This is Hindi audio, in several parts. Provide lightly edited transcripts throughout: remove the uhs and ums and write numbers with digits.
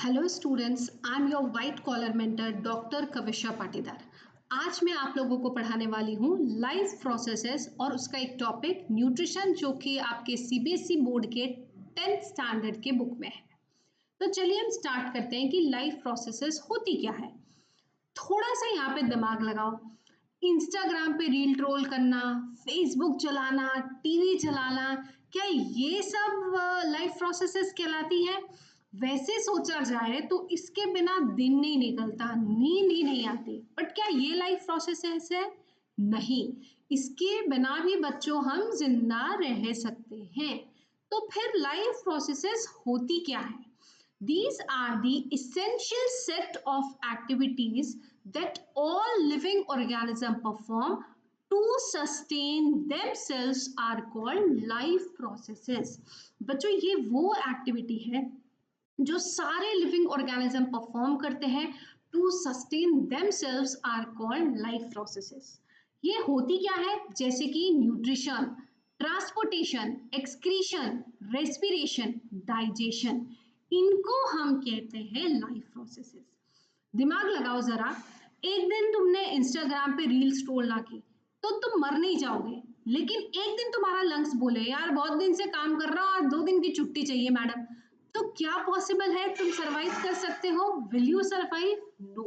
Hello students, I am your white collar mentor doctor Kavisha Patidar. आज मैं आप लोगों को पढ़ाने वाली हूँ लाइफ प्रोसेसेस और उसका एक टॉपिक न्यूट्रिशन, जो कि आपके सीबीएसई बोर्ड के 10th स्टैंडर्ड के बुक में है। तो चलिए हम स्टार्ट करते हैं कि लाइफ प्रोसेसेस होती क्या है। थोड़ा सा यहाँ पे दिमाग लगाओ। इंस्टाग्राम पे रील ट्रोल करना, फेसबुक चलाना, टीवी चलाना, क्या ये सब लाइफ प्रोसेसेस कहलाती है? वैसे सोचा जाए तो इसके बिना दिन नहीं निकलता, नींद ही नहीं आती, बट क्या ये लाइफ प्रोसेसेस है? नहीं, इसके बिना भी बच्चों हम जिंदा रह सकते हैं। तो फिर लाइफ प्रोसेसेस होती क्या है? These are the essential set of activities that all living organisms perform to sustain themselves are called life processes। बच्चों, ये वो एक्टिविटी है जो सारे लिविंग ऑर्गेनिज्म परफॉर्म करते हैं to sustain themselves are called life processes. ये होती क्या है? जैसे कि nutrition, transportation, excretion, respiration, digestion, इनको हम कहते हैं लाइफ प्रोसेसेस। दिमाग लगाओ जरा, एक दिन तुमने इंस्टाग्राम पे रील स्क्रॉल ना की तो तुम मर नहीं जाओगे, लेकिन एक दिन तुम्हारा लंग्स बोले यार बहुत दिन से काम कर रहा हूं, आज 2 दिन की छुट्टी चाहिए मैडम, तो क्या पॉसिबल है? तुम सरवाइव कर सकते हो? Will you survive? नो।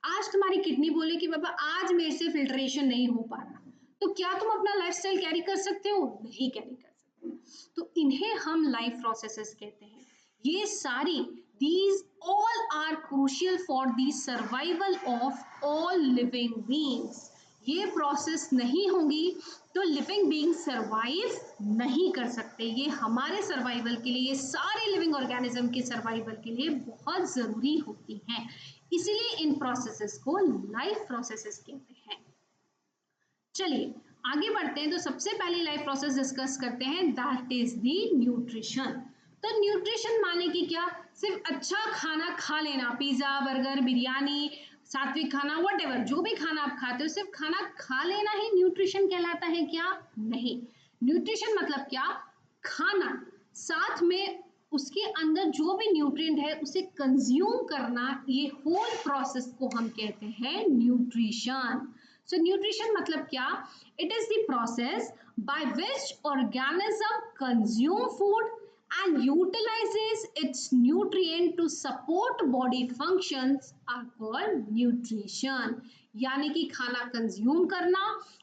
आज तुम्हारी किडनी बोले कि बाबा आज मेरे से फिल्ट्रेशन नहीं हो पा रहा, तो क्या तुम अपना लाइफस्टाइल कैरी कर सकते हो? नहीं कैरी कर सकते। तो इन्हें हम लाइफ प्रोसेसेस कहते हैं। ये सारी these all are crucial for the survival of all living beings। ये प्रोसेस नहीं होंगी तो लिविंग बीइंग सरवाइव नहीं कर सकते। ये हमारे सर्वाइवल के लिए, ये सारे लिविंग ऑर्गेनिज्म के सर्वाइवल के लिए बहुत जरूरी होती हैं। इसीलिए इन प्रोसेसेस को लाइफ प्रोसेसेस कहते हैं। चलिए आगे बढ़ते हैं। तो सबसे पहली लाइफ प्रोसेस डिस्कस करते हैं, दैट इज दी न्यूट्रिशन। तो न्यूट्रिशन माने कि क्या? सिर्फ अच्छा खाना खा लेना, पिज्जा, बर्गर, बिरयानी, सात्विक खाना, व्हाटएवर, जो भी खाना आप खाते हो, सिर्फ खाना खा लेना ही न्यूट्रिशन कहलाता है क्या? नहीं। न्यूट्रिशन मतलब क्या? खाना, साथ में उसके अंदर जो भी न्यूट्रिएंट है उसे कंज्यूम करना, ये होल प्रोसेस को हम कहते हैं न्यूट्रिशन। So nutrition मतलब क्या? It is the process by which organism consume food and utilizes its nutrient to support body functions are called nutrition। यानी कि खाना कंज्यूम करना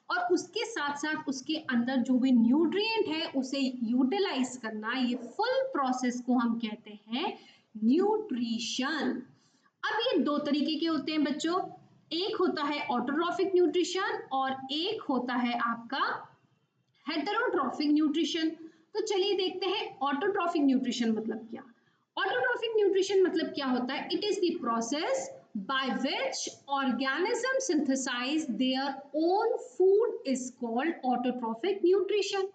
और उसके साथ साथ उसके अंदर जो भी न्यूट्रिएंट है उसे यूटिलाइज करना, ये फुल प्रोसेस को हम कहते हैं न्यूट्रिशन। अब ये दो तरीके के होते हैं बच्चों, एक होता है ऑटोट्रॉफिक न्यूट्रिशन और एक होता है आपका हेटेरोट्रॉफिक न्यूट्रिशन। तो चलिए देखते हैं ऑटोट्रॉफिक न्यूट्रिशन मतलब क्या। ऑटोट्रॉफिक न्यूट्रिशन मतलब क्या होता है? It is the process by which organism synthesize their own food is called autotrophic nutrition।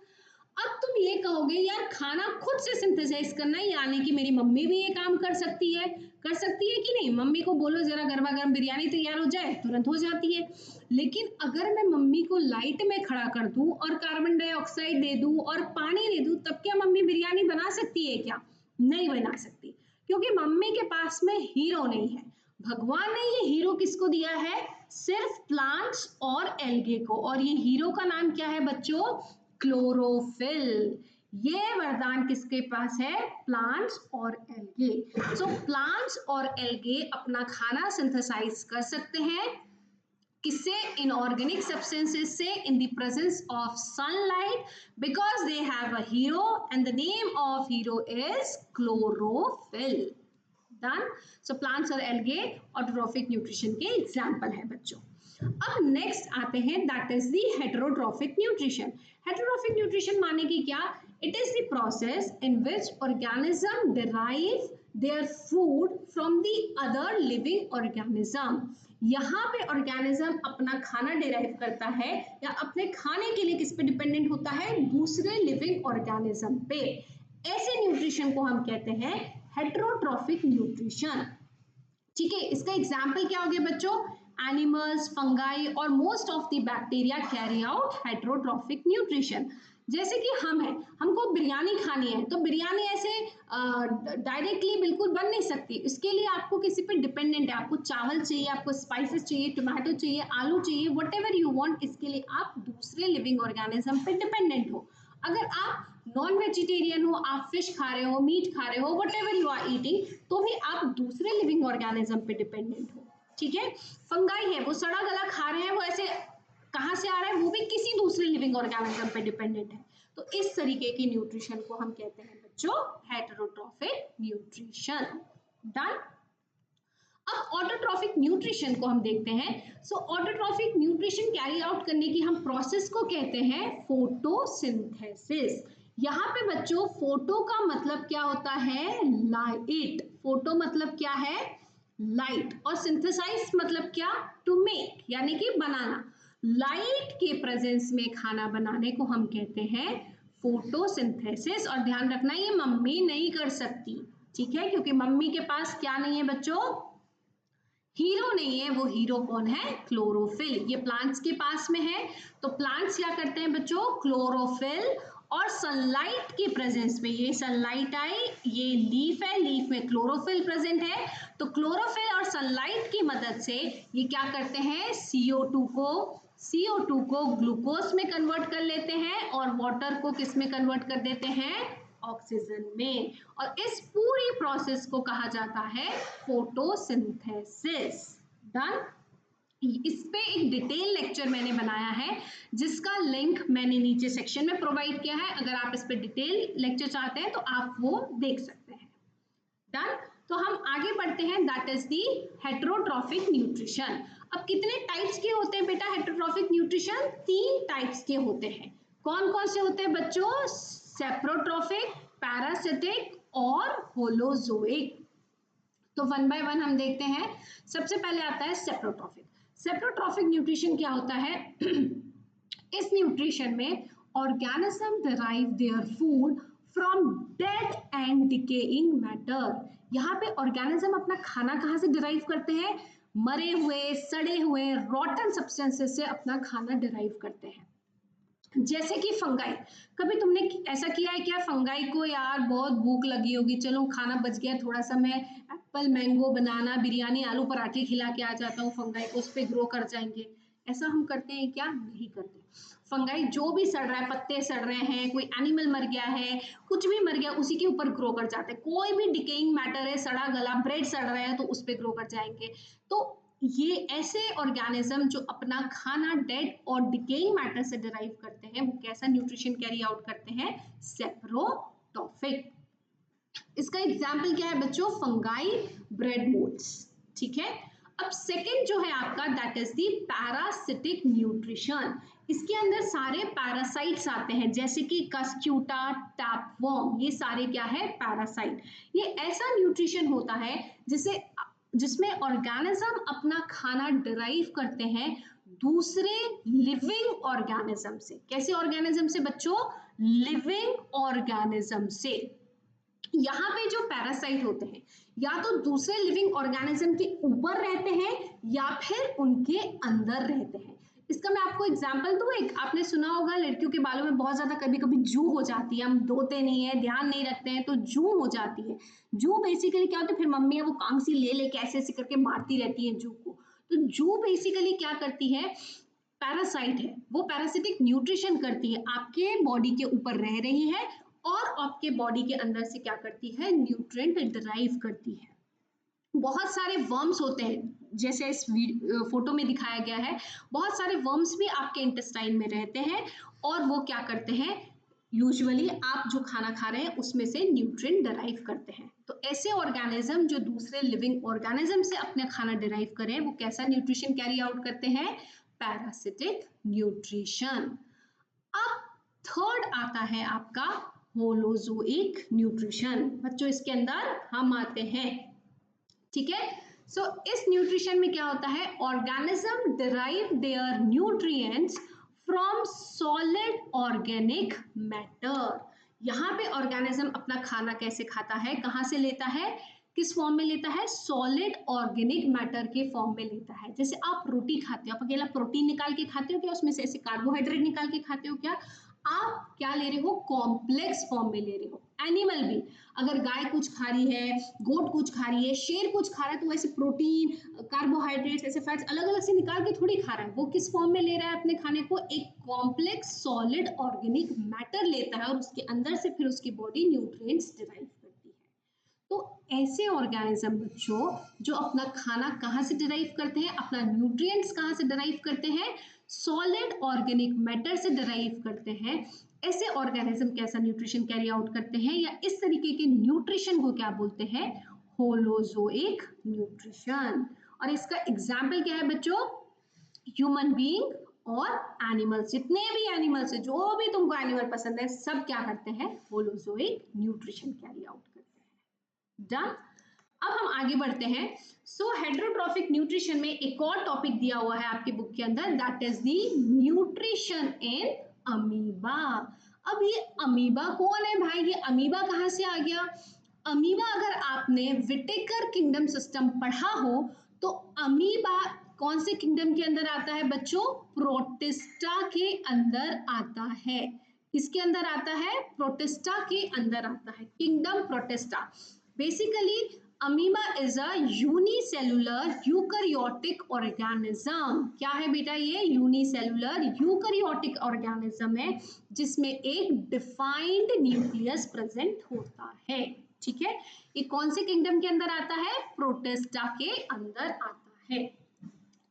अब तुम ये कहोगे यार खाना खुद से सिंथेसाइज करना है, यानी कि मेरी मम्मी भी ये काम कर सकती है कि नहीं? मम्मी को बोलो जरा गर्मा गर्म बिरयानी तैयार हो जाए, तुरंत हो जाती है। लेकिन अगर मैं मम्मी को लाइट में खड़ा कर दूं और कार्बन डाइऑक्साइड दे दूं और पानी दे दूं, तब क्या मम्मी बिरयानी बना सकती है क्या? नहीं बना सकती, क्योंकि मम्मी के पास में हीरो नहीं है। भगवान ने ये हीरो किसको दिया है? सिर्फ प्लांट्स और एल्गे को। और ये हीरो का नाम क्या है बच्चों? क्लोरोफिल। ये वरदान किसके पास है? प्लांट्स और एल्गे। सो प्लांट्स और एल्गे अपना खाना सिंथेसाइज कर सकते हैं किससे? इनऑर्गेनिक सब्सटेंसेस से, in the presence of sunlight, because they have a hero and the name of hero is chlorophyll. Done. So plants और एल्गे ऑटोट्रॉफिक न्यूट्रिशन के एग्जाम्पल है बच्चों। अब नेक्स्ट आते हैं, that is the heterotrophic nutrition. Heterotrophic nutrition माने कि क्या? It is the process in which organism derive their food from the other living organism. यहाँ पे ऑर्गेनिज्म अपना खाना डिराइव करता है या अपने खाने के लिए किस पे डिपेंडेंट होता है? दूसरे लिविंग ऑर्गेनिज्म पे। ऐसे न्यूट्रिशन को हम कहते हैं हेटेरोट्रॉफिक न्यूट्रिशन। ठीक है, इसका एग्जाम्पल क्या हो गया बच्चों? एनिमल्स, फंगाई और most of the bacteria carry out heterotrophic nutrition. जैसे कि हम हैं, हमको बिरयानी खानी है तो बिरयानी ऐसे डायरेक्टली बिल्कुल बन नहीं सकती, इसके लिए आपको किसी पे डिपेंडेंट है, आपको चावल चाहिए, आपको स्पाइसेस चाहिए, टोमेटो चाहिए, आलू चाहिए, वट एवर यू वॉन्ट, इसके लिए आप दूसरे लिविंग ऑर्गेनिज्म पे डिपेंडेंट हो। अगर आप नॉन वेजिटेरियन हो, आप फिश खा रहे हो, मीट खा रहे हो, whatever you are eating, तो भी आप दूसरे लिविंग ऑर्गेनिज्म पे डिपेंडेंट हो। ठीक है, फंगाई है, वो सड़ा गला खा रहे हैं, वो ऐसे कहाँ से आ रहा है, वो भी किसी दूसरे लिविंग ऑर्गेनिज्म पे डिपेंडेंट है। तो इस तरीके की न्यूट्रिशन को हम कहते हैं बच्चों हेटेरोट्रॉफिक न्यूट्रिशन। डन। अब ऑटोट्रॉफिक न्यूट्रिशन को हम देखते हैं। सो ऑटोट्रॉफिक न्यूट्रिशन कैरी आउट करने की हम प्रोसेस को कहते हैं फोटोसिंथेसिस। यहाँ पे बच्चों फोटो का मतलब क्या होता है, लाइट। फोटो मतलब क्या है, लाइट, और सिंथेसाइज मतलब क्या, टू मेक, यानी कि बनाना। लाइट के प्रेजेंस में खाना बनाने को हम कहते हैं फोटोसिंथेसिस। और ध्यान रखना ये मम्मी नहीं कर सकती, ठीक है, क्योंकि मम्मी के पास क्या नहीं है बच्चों, हीरो नहीं है। वो हीरो कौन है, क्लोरोफिल। ये प्लांट्स के पास में है। तो प्लांट्स क्या करते हैं बच्चों, क्लोरोफिल और सनलाइट के प्रेजेंस में, ये सनलाइट आई, ये लीफ है, लीफ में क्लोरोफिल प्रेजेंट है, तो क्लोरोफिल और सनलाइट की मदद से ये क्या करते हैं, CO2 को ग्लूकोज में कन्वर्ट कर लेते हैं और वाटर को किस में कन्वर्ट कर देते हैं, ऑक्सीजन में। और इस पूरी प्रोसेस को कहा जाता है फोटोसिंथेसिस। डन। इस पे एक डिटेल लेक्चर मैंने बनाया है जिसका लिंक मैंने नीचे सेक्शन में प्रोवाइड किया है। अगर आप इस पे डिटेल लेक्चर चाहते हैं तो आप वो देख सकते हैं। डन। तो हम आगे बढ़ते हैं, that is the heterotrophic nutrition. अब कितने टाइप्स के होते हैं बेटा हेटेरोट्रॉफिक न्यूट्रिशन, 3 टाइप्स के होते हैं। कौन कौन से होते हैं बच्चों, सेप्रोट्रॉफिक, पैरासिटिक और होलोजोइक। तो वन बाय वन हम देखते हैं। सबसे पहले आता है सेप्रोट्रॉफिक। सेप्रोट्रॉफिक न्यूट्रिशन क्या होता है इस न्यूट्रिशन में organism derive their food from dead and decaying matter. यहाँ पे ऑर्गेनिज्म अपना खाना कहाँ से डिराइव करते हैं, मरे हुए, सड़े हुए, रॉटन सब्सटेंसेस से अपना खाना डिराइव करते हैं। जैसे कि फंगाई, कभी तुमने ऐसा किया है क्या, फंगाई को यार बहुत भूख लगी होगी, चलो खाना बच गया, थोड़ा सा मैं एप्पल, मैंगो, बनाना, बिरयानी, आलू पराठे खिला के आ जाता हूँ, फंगाई को उस पर ग्रो कर जाएंगे। ऐसा हम करते हैं क्या, नहीं करते। फंगाई जो भी सड़ रहा है, पत्ते सड़ रहे हैं, कोई एनिमल मर गया है, कुछ भी मर गया, उसी के ऊपर ग्रो कर जाते हैं। कोई भी डिकेइंग मैटर है, सड़ा गला ब्रेड सड़ रहा है तो उस पर ग्रो कर जाएंगे। तो ये ऐसे ऑर्गेनिज्म जो अपना खाना डेड और डिकेइंग मैटर से डिराइव करते हैं, वो कैसा न्यूट्रिशन कैरी आउट करते हैं, सेप्रोट्रॉफिक। इसका एग्जाम्पल क्या है बच्चों, फंगाई, ब्रेड मोल्ड्स। ठीक है। अब सेकंड जो है आपका, that is the parasitic nutrition. इसके अंदर सारे पैरासाइट्स आते हैं, जैसे कि कस्क्यूटा, टैपवर्म, ये सारे क्या है, पैरासाइट। ये ऐसा न्यूट्रिशन होता है जिसमें ऑर्गेनिज्म अपना खाना डिराइव करते हैं दूसरे लिविंग ऑर्गेनिज्म से। कैसे ऑर्गेनिज्म से बच्चों, लिविंग ऑर्गेनिज्म से। यहाँ पे जो पैरासाइट होते हैं या तो दूसरे लिविंग ऑर्गेनिज्म के ऊपर रहते हैं या फिर उनके अंदर रहते हैं। इसका मैं आपको एग्जांपल दूं, एक आपने सुना होगा लड़कियों के बालों में बहुत ज्यादा कभी कभी जू हो जाती है, हम धोते नहीं है, ध्यान नहीं रखते हैं तो जू हो जाती है। जू बेसिकली क्या होती है, फिर मम्मी वो कांसी ले लेके ऐसे ऐसे करके मारती रहती है जू को। तो जू बेसिकली क्या करती है, पैरासाइट है, वो पैरासिटिक न्यूट्रिशन करती है, आपके बॉडी के ऊपर रह रही है और आपके बॉडी के अंदर से क्या करती है, न्यूट्रिएंट डिराइव करती है। बहुत सारे वर्म्स होते हैं, जैसे इस फोटो में दिखाया गया है, बहुत सारे वर्म्स भी आपके इंटेस्टाइन में रहते हैं और वो क्या करते हैं, यूजुअली आप जो खाना खा रहे हैं उसमें से न्यूट्रिएंट डिराइव करते हैं। तो ऐसे ऑर्गेनिज्म जो दूसरे लिविंग ऑर्गेनिज्म से अपना खाना डिराइव करें, वो कैसा न्यूट्रिशन कैरी आउट करते हैं, पैरासिटिक न्यूट्रिशन। अब थर्ड आता है आपका होलोजोइक न्यूट्रिशन। बच्चों इसके अंदर हम आते हैं, ठीक है। सो इस न्यूट्रिशन में क्या होता है, organism derive their nutrients from solid organic matter. यहाँ पे ऑर्गेनिज्म अपना खाना कैसे खाता है, कहाँ से लेता है, किस फॉर्म में लेता है, सॉलिड ऑर्गेनिक मैटर के फॉर्म में लेता है। जैसे आप रोटी खाते हो, आप अकेला प्रोटीन निकाल के खाते हो क्या, उसमें से ऐसे कार्बोहाइड्रेट निकाल के खाते हो क्या, आप क्या ले रहे हो, कॉम्प्लेक्स फॉर्म में ले रहे हो। एनिमल भी, अगर गाय कुछ खा रही है, गोट कुछ खा रही है, शेर कुछ खा रहा है, तो वैसे प्रोटीन, कार्बोहाइड्रेट्स, ऐसे फैट्स अलग अलग से निकाल के थोड़ी खा रहा है, वो किस फॉर्म में ले रहा है अपने खाने को, एक कॉम्प्लेक्स सॉलिड ऑर्गेनिक मैटर लेता है और उसके अंदर से फिर उसकी बॉडी न्यूट्रिएंट्स डिराइव करती है। तो ऐसे ऑर्गेनिज्म बच्चों जो अपना खाना कहाँ से डिराइव करते हैं, अपना न्यूट्रिएंट्स कहाँ से डिराइव करते हैं, सॉलिड ऑर्गेनिक मैटर से डिराइव करते हैं। ऐसे ऑर्गेनिज्म कैसा न्यूट्रिशन कैरी आउट करते हैं, या इस तरीके के न्यूट्रिशन को क्या बोलते हैं, होलोजोइक न्यूट्रिशन। और इसका एग्जाम्पल क्या है बच्चों, ह्यूमन बीइंग और एनिमल्स, जितने भी एनिमल्स है, जो भी तुमको एनिमल पसंद है, सब क्या करते हैं, होलोजोइक न्यूट्रिशन कैरी आउट करते हैं। डन। अब हम आगे बढ़ते हैं। सो हेटेरोट्रॉफिक न्यूट्रिशन में एक और टॉपिक दिया हुआ है आपके बुक के अंदर, that is the nutrition in amoeba. अब ये अमीबा कौन है भाई, ये अमीबा कहाँ से आ गया। अमीबा, अगर आपने विटेकर किंगडम सिस्टम पढ़ा हो तो अमीबा कौन से किंगडम के अंदर आता है बच्चों, प्रोटिस्टा के अंदर आता है। किसके अंदर आता है, प्रोटिस्टा के अंदर आता है, kingdom protista. Basically amoeba is a unicellular eukaryotic organism. क्या है बेटा, ये यूनिसेलुलर यूकैरियोटिक ऑर्गेनिज्म है जिसमें एक डिफाइंड न्यूक्लियस प्रेजेंट होता है। ठीक है, ये कौन से किंगडम के अंदर आता है, प्रोटिस्टा के अंदर आता है।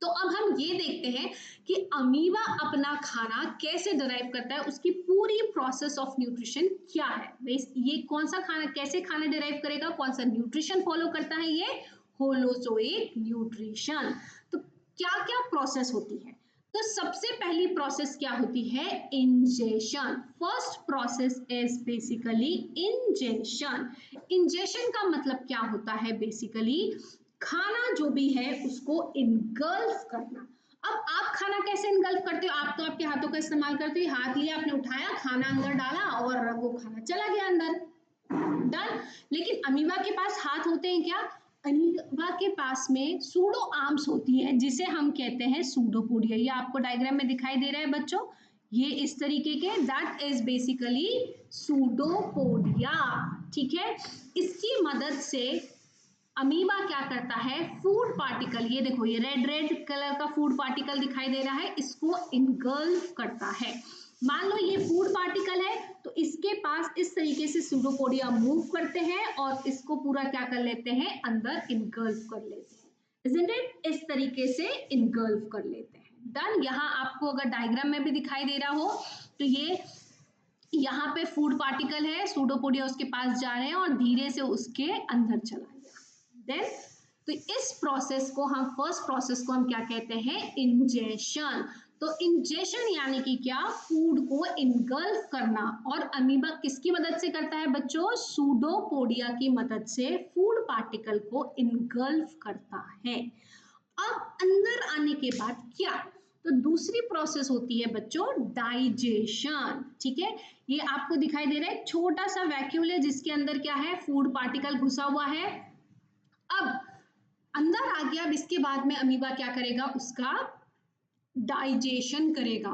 तो अब हम ये देखते हैं कि अमीबा अपना खाना कैसे डिराइव करता है, उसकी पूरी प्रोसेस ऑफ न्यूट्रिशन क्या है। ये कौन सा खाना, कैसे खाना डिराइव करेगा, कौन सा न्यूट्रिशन फॉलो करता है, ये होलोजोइक न्यूट्रिशन। तो क्या क्या प्रोसेस होती है, तो सबसे पहली प्रोसेस क्या होती है, ingestion. First process is basically ingestion. Ingestion का मतलब क्या होता है, बेसिकली खाना जो भी है उसको इनगल्फ करना। अब आप खाना कैसे इनगल्फ करते हो, आप तो आपके हाथों का इस्तेमाल करते हो, हाथ लिया आपने, उठाया, खाना अंदर डाला और वो खाना चला गया अंदर, डन। लेकिन अमीबा के पास हाथ होते हैं क्या, अमीबा के पास में सूडो आर्म्स होती हैं जिसे हम कहते हैं सूडोपोडिया। ये आपको डायग्राम में दिखाई दे रहा है बच्चों, ये इस तरीके के, दैट इज बेसिकली सूडोपोडिया। ठीक है, इसकी मदद से अमीबा क्या करता है, फूड पार्टिकल, ये देखो ये रेड रेड कलर का फूड पार्टिकल दिखाई दे रहा है, इसको इनगल्फ करता है। मान लो ये फूड पार्टिकल है तो इसके पास इस तरीके से सूडोपोडिया मूव करते हैं और इसको पूरा क्या कर लेते हैं, अंदर इनगल्फ कर लेते हैं, इजंट इट, इस तरीके से इनगल्फ कर लेते हैं। डन। यहाँ आपको अगर डायग्राम में भी दिखाई दे रहा हो तो ये यहाँ पे फूड पार्टिकल है, सूडोपोडिया उसके पास जा रहे हैं और धीरे से उसके अंदर चला गया। देन तो इस प्रोसेस को हम, फर्स्ट प्रोसेस को हम क्या कहते हैं, इंजेशन। तो इंजेशन यानी कि क्या, फूड को इनगल्फ करना। और अमीबा किसकी मदद से करता है बच्चों, सूडोपोडिया की मदद से फूड पार्टिकल को इनगल्फ करता है। अब अंदर आने के बाद क्या, तो दूसरी प्रोसेस होती है बच्चों डाइजेशन। ठीक है, ये आपको दिखाई दे रहा है छोटा सा वैक्यूल है जिसके अंदर क्या है, फूड पार्टिकल घुसा हुआ है। अब अंदर आ गया, अब इसके बाद में अमीबा क्या करेगा, उसका डाइजेशन करेगा।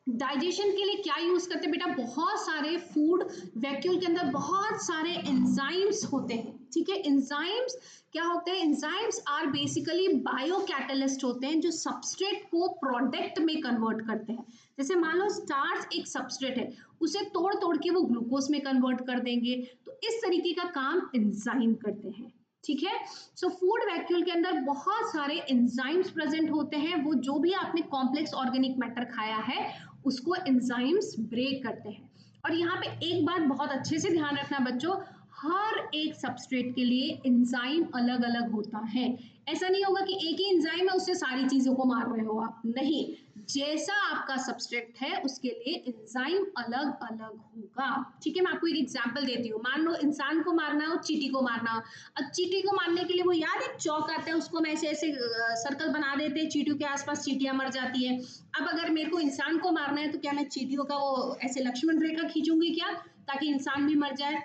डाइजेशन के लिए क्या यूज करते हैं बेटा, बहुत सारे फूड वैक्यूल के अंदर बहुत सारे एंजाइम्स होते हैं। ठीक है, एंजाइम्स क्या होते हैं, enzymes are basically biocatalyst होते हैं जो सबस्ट्रेट को प्रोडक्ट में कन्वर्ट करते हैं। जैसे मान लो स्टार्च एक सबस्ट्रेट है, उसे तोड़ तोड़ के वो ग्लूकोज में कन्वर्ट कर देंगे, तो इस तरीके का काम एंजाइम करते हैं। ठीक है, सो फूड वैक्यूल के अंदर बहुत सारे एंजाइम्स प्रेजेंट होते हैं, वो जो भी आपने कॉम्प्लेक्स ऑर्गेनिक मैटर खाया है उसको एंजाइम्स ब्रेक करते हैं। और यहाँ पे एक बात बहुत अच्छे से ध्यान रखना बच्चों, हर एक सबस्ट्रेट के लिए एंजाइम अलग अलग होता है। ऐसा नहीं होगा कि एक ही एंजाइम है उससे सारी चीजों को मार रहे हो आप, नहीं, जैसा आपका सबस्ट्रेट है उसके लिए एंजाइम अलग अलग होगा। ठीक है, मैं आपको एक एग्जांपल देती हूँ, मान लो इंसान को मारना हो, चींटी को मारना हो। अब चींटी को मारने के लिए वो याद एक चौक आता है, उसको हम ऐसे ऐसे सर्कल बना देते हैं, चींटियों के आसपास चींटियां मर जाती है। अब अगर मेरे को इंसान को मारना है तो क्या मैं चींटियों का वो ऐसे लक्ष्मण रेखा खींचूंगी क्या, ताकि इंसान भी मर जाए।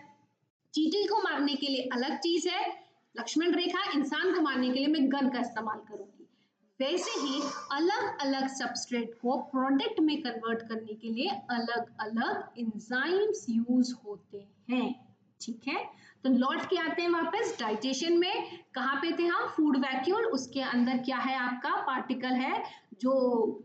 चींटी को मारने के लिए अलग चीज है लक्ष्मण रेखा, इंसान को मारने के लिए मैं गन का इस्तेमाल करूंगी। वैसे ही अलग अलग सबस्ट्रेट को प्रोडक्ट में कन्वर्ट करने के लिए अलग अलग एंजाइम्स यूज होते हैं। ठीक है, तो लौट के आते हैं वापस डाइजेशन में। कहाँ पे थे हम? Food vacuole. उसके अंदर क्या है? आपका पार्टिकल है जो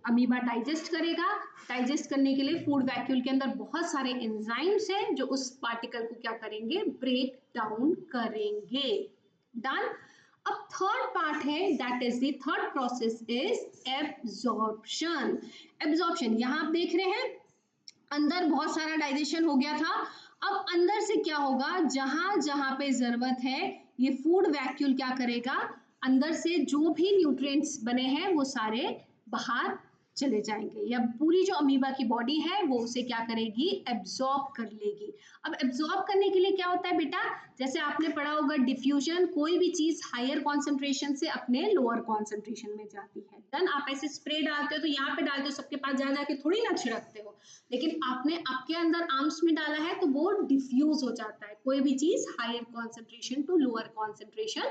अमीबा डाइजेस्ट करेगा। डाइजेस्ट करने के लिए फूड वैक्यूल के अंदर बहुत सारे एंजाइम्स हैं जो उस पार्टिकल को क्या करेंगे? ब्रेक डाउन करेंगे। डन। अब थर्ड पार्ट है, that is the third process is absorption. Absorption यहाँ आप देख रहे हैं अंदर बहुत सारा डाइजेशन हो गया था। अब अंदर से क्या होगा? जहां जहां पे जरूरत है ये फूड वैक्यूल क्या करेगा? अंदर से जो भी न्यूट्रिएंट्स बने हैं वो सारे बाहर चले जाएंगे, या पूरी जो अमीबा की बॉडी है वो उसे क्या करेगी? एब्जॉर्ब कर लेगी। अब एब्जॉर्ब करने के लिए क्या होता है बेटा? जैसे आपने पढ़ा होगा डिफ्यूजन, कोई भी चीज हायर कॉन्सेंट्रेशन से अपने लोअर कॉन्सेंट्रेशन में जाती है। देन आप ऐसे स्प्रे डालते हो तो यहाँ पे डालते हो, सबके पास जा जाके थोड़ी ना छिड़कते हो, लेकिन आपने आपके अंदर आर्म्स में डाला है तो वो डिफ्यूज हो जाता है। कोई भी चीज higher concentration to lower concentration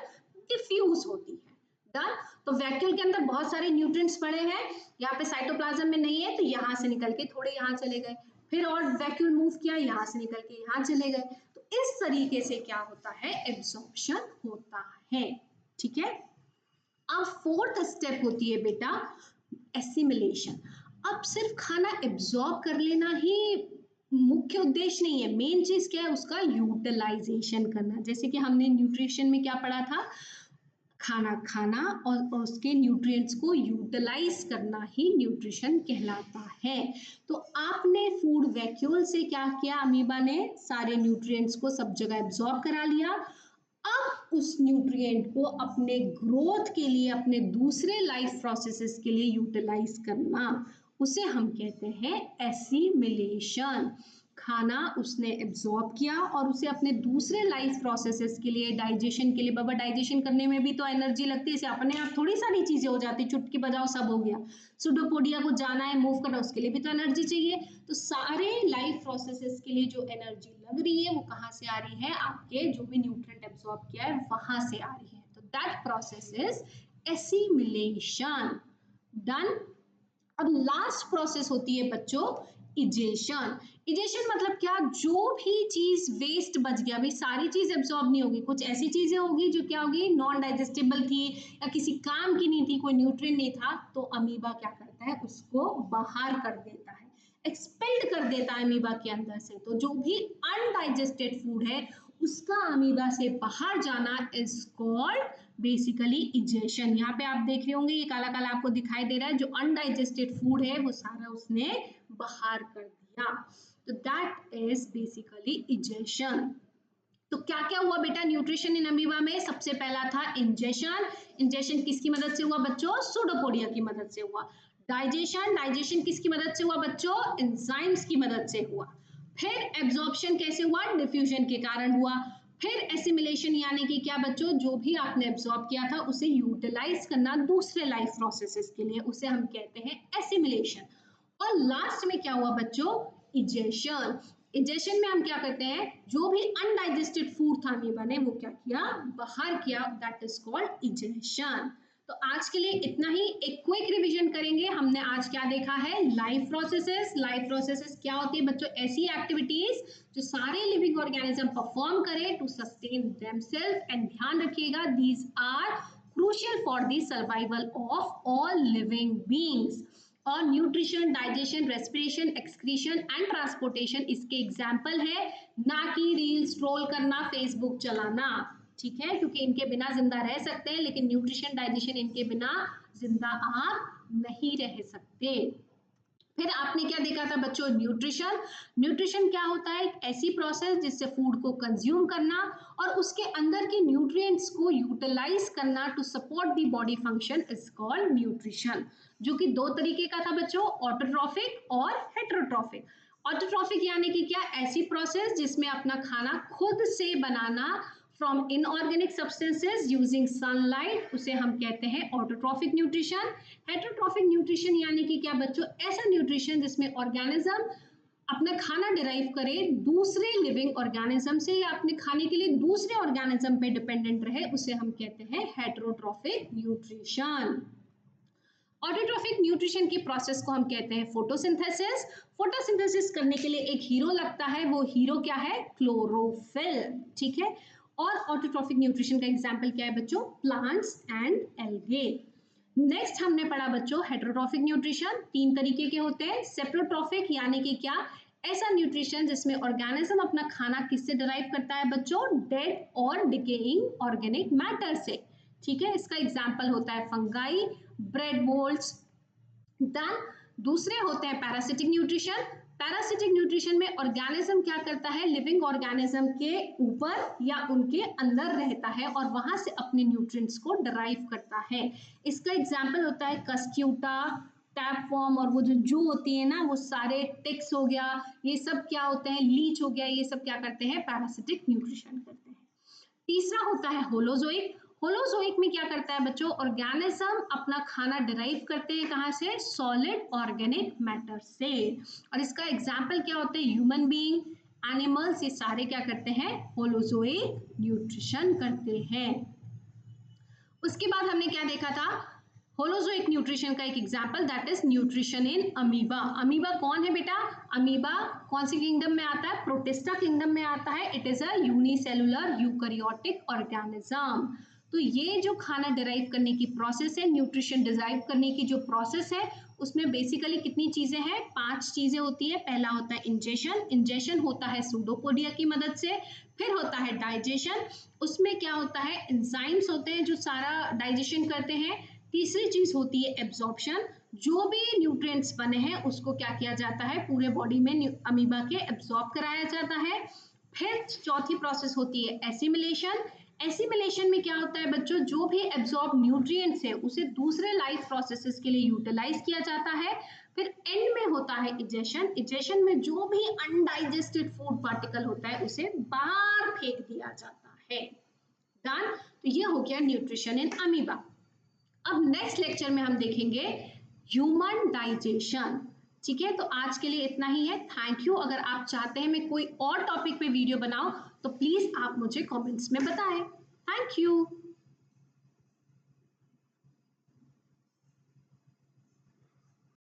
diffuse होती है। डन। तो वैक्यूल के अंदर बहुत सारे न्यूट्रिएंट्स पड़े हैं, यहाँ पे साइटोप्लाज्म में नहीं है तो यहाँ से निकल के थोड़े यहाँ चले गए, फिर और वैक्यूल मूव किया, यहाँ से निकल के यहाँ चले गए। तो इस तरीके से क्या होता है? एब्जॉर्प्शन होता है। ठीक है। अब फोर्थ स्टेप होती है बेटा एसिमिलेशन। अब सिर्फ खाना एब्जॉर्ब कर लेना ही मुख्य उद्देश्य नहीं है। मेन चीज क्या है? उसका यूटिलाइजेशन करना। जैसे कि हमने न्यूट्रिशन में क्या पढ़ा था? खाना खाना और उसके न्यूट्रिएंट्स को यूटिलाइज करना ही न्यूट्रिशन कहलाता है। तो आपने फूड वैक्यूल से क्या किया? अमीबा ने सारे न्यूट्रिएंट्स को सब जगह एब्जॉर्ब करा लिया। अब उस न्यूट्रिएंट को अपने ग्रोथ के लिए, अपने दूसरे लाइफ प्रोसेसेस के लिए यूटिलाइज करना, उसे हम कहते हैं एसिमिलेशन। खाना उसने एब्जॉर्ब किया और उसे अपने दूसरे लाइफ प्रोसेसेस के लिए, डाइजेशन के लिए, बाबा डाइजेशन करने में भी तो एनर्जी लगती है, इसे अपने आप थोड़ी सारी चीजें हो जाती, चुटकी बजाओ सब हो गया। सुडोपोडिया को जाना है, मूव करना, उसके लिए भी तो एनर्जी चाहिए। तो सारे लाइफ प्रोसेसेस के लिए जो एनर्जी लग रही है वो कहाँ से आ रही है? आपके जो भी न्यूट्रिएंट एब्जॉर्ब किया है वहां से आ रही है। तो that process is assimilation. Done. अब लास्ट प्रोसेस होती है बच्चों इजेशन। इजेशन मतलब क्या? जो भी चीज वेस्ट बच गया, भाई सारी चीज एब्जॉर्ब नहीं होगी, कुछ ऐसी चीजें होगी जो क्या होगी? नॉन डाइजेस्टेबल थी या किसी काम की नहीं थी, कोई न्यूट्रिएंट नहीं था, तो अमीबा क्या करता है? उसको बाहर कर देता है, एक्सपेल्ड कर देता है अमीबा के अंदर से। तो जो भी अनडाइजेस्टेड फूड है उसका अमीबा से बाहर जाना इज कॉल्ड बेसिकली इजेशन। यहाँ पे आप देख रहे होंगे ये काला काला आपको दिखाई दे रहा है, जो अनडाइजेस्टेड फूड है वो सारा उसने बाहर कर दिया। तो दैट इज बेसिकली इजेशन। तो क्या क्या हुआ बेटा न्यूट्रिशन इन अमीबा में? सबसे पहला था इंजेशन। इंजेशन किसकी मदद से हुआ बच्चों? सुडोपोडिया की मदद से हुआ। डाइजेशन, डाइजेशन किसकी मदद से हुआ बच्चों? एंजाइम्स की मदद से हुआ। फिर एब्जॉर्प्शन कैसे हुआ? डिफ्यूजन के कारण हुआ। फिर एसिमिलेशन यानी कि क्या बच्चों? जो भी आपने एब्जॉर्ब किया था उसे यूटिलाइज करना दूसरे लाइफ प्रोसेसेस के लिए, उसे हम कहते हैं एसिमिलेशन। और लास्ट में क्या हुआ बच्चों? इजेशन। इजेशन में हम क्या करते हैं? जो भी अनडाइजेस्टेड फूड था अमीबा ने वो क्या किया? बाहर किया। That is called egestion. तो आज के लिए इतना ही। एक क्विक रिवीजन करेंगे। हमने आज क्या देखा है? Life processes. लाइफ प्रोसेसेस क्या होती है बच्चों? ऐसी एक्टिविटीज जो सारे लिविंग ऑर्गेनिज्म परफॉर्म करे टू सस्टेन देमसेल्फ। एंड ध्यान रखिएगा these are crucial for the survival of all living beings. और nutrition, digestion, respiration, excretion and transportation इसके एग्जाम्पल है, ना कि रील स्क्रॉल करना, फेसबुक चलाना। ठीक है, क्योंकि इनके बिना जिंदा रह सकते हैं लेकिन न्यूट्रिशन, डाइजेशन इनके बिना जिंदा आप नहीं रह सकते। फिर आपने क्या देखा था बच्चों? न्यूट्रिशन। न्यूट्रिशन क्या होता है? एक ऐसी प्रोसेस जिससे फूड को कंज्यूम करना और उसके अंदर के न्यूट्रिएंट्स को यूटिलाइज करना to support the body function is called nutrition. जो कि दो तरीके का था बच्चों, ऑटोट्रॉफिक और हेटेरोट्रॉफिक। ऑटोट्रॉफिक यानी कि क्या? ऐसी प्रोसेस जिसमें अपना खाना खुद से बनाना from inorganic substances using sunlight, उसे हम कहते हैं ऑटोट्रॉफिक न्यूट्रिशन। हेटेरोट्रॉफिक न्यूट्रिशन यानी कि क्या बच्चों? ऐसा न्यूट्रिशन जिसमें ऑर्गेनिज्म अपना खाना डिराइव करे दूसरे लिविंग ऑर्गेनिज्म से या अपने खाने के लिए दूसरे ऑर्गेनिज्म पे डिपेंडेंट रहे, उसे हम कहते हैं हेटेरोट्रॉफिक न्यूट्रिशन। ऑटोट्रॉफिक न्यूट्रिशन की प्रोसेस को हम कहते हैं फोटोसिंथेसिस। फोटोसिंथेसिस करने के लिए एक हीरो लगता है, वो हीरो क्या है? क्लोरोफिल। ठीक है, और ऑटोट्रॉफिक न्यूट्रिशन का एग्जांपल क्या है बच्चों? Plants and algae. नेक्स्ट हमने पढ़ा बच्चों हेटेरोट्रॉफिक न्यूट्रिशन। 3 तरीके के होते हैं। सेप्रोट्रॉफिक यानी कि क्या? ऐसा न्यूट्रिशन जिसमें ऑर्गेनिज्म अपना खाना किससे डिराइव करता है बच्चों? डेड और डिकेइंग ऑर्गेनिक मैटर से। ठीक है, इसका एग्जांपल होता है फंगाई, ब्रेड मोल्ड्स। देन दूसरे होते हैं पैरासिटिक न्यूट्रिशन। पैरासिटिक न्यूट्रिशन में ऑर्गेनिज्म क्या करता है? लिविंग ऑर्गेनिज्म के ऊपर या उनके अंदर रहता है और वहां से अपने न्यूट्रिएंट्स को डराइव करता है। इसका एग्जांपल होता है कस्क्यूटा, टैपवॉर्म, और वो जो जू होती है ना, वो सारे टिक्स हो गया, ये सब क्या होते हैं? लीच हो गया, ये सब क्या करते हैं? पैरासिटिक न्यूट्रिशन करते हैं। तीसरा होता है होलोजोइक। होलोजोइक में क्या करता है बच्चों? ऑर्गेनिज्म अपना खाना डिराइव करते हैं कहां से? सॉलिड ऑर्गेनिक मैटर से। और इसका एग्जांपल क्या होते हैं? ह्यूमन बीइंग, एनिमल्स, ये सारे क्या करते हैं? होलोजोइक न्यूट्रिशन करते हैं। उसके बाद हमने क्या देखा था? होलोजोइक न्यूट्रिशन का एक example, that is nutrition in amoeba. Amoeba कौन है बेटा? अमीबा कौन सी किंगडम में आता है? प्रोटिस्टा किंगडम में आता है। It is a unicellular eukaryotic organism. तो ये जो खाना डिराइव करने की प्रोसेस है, न्यूट्रिशन डिराइव करने की जो प्रोसेस है, उसमें बेसिकली कितनी चीजें हैं? 5 चीजें होती है। पहला होता है इंजेशन। इंजेशन होता है सूडोपोडिया की मदद से। फिर होता है डाइजेशन, उसमें क्या होता है? एंजाइम्स होते हैं जो सारा डाइजेशन करते हैं। तीसरी चीज होती है एब्जॉर्प्शन, जो भी न्यूट्रिएंट्स बने हैं उसको क्या किया जाता है? पूरे बॉडी में अमीबा के एब्जॉर्ब कराया जाता है। फिर चौथी प्रोसेस होती है एसिमिलेशन। एसिमिलेशन में क्या होता है बच्चों? जो भी एब्जॉर्ब न्यूट्रिएंट्स है उसे दूसरे लाइफ प्रोसेसेस के लिए यूटिलाइज किया जाता है। फिर एंड में होता है इजेशन। इजेशन में जो भी अनडाइजेस्टेड फूड पार्टिकल होता है उसे बाहर फेंक दिया जाता है। डन? तो ये हो गया न्यूट्रिशन इन अमीबा। अब नेक्स्ट लेक्चर में हम देखेंगे ह्यूमन डाइजेशन। ठीक है, तो आज के लिए इतना ही है। Thank you. अगर आप चाहते हैं मैं कोई और टॉपिक पे वीडियो बनाऊं तो प्लीज आप मुझे कमेंट्स में बताएं। Thank you.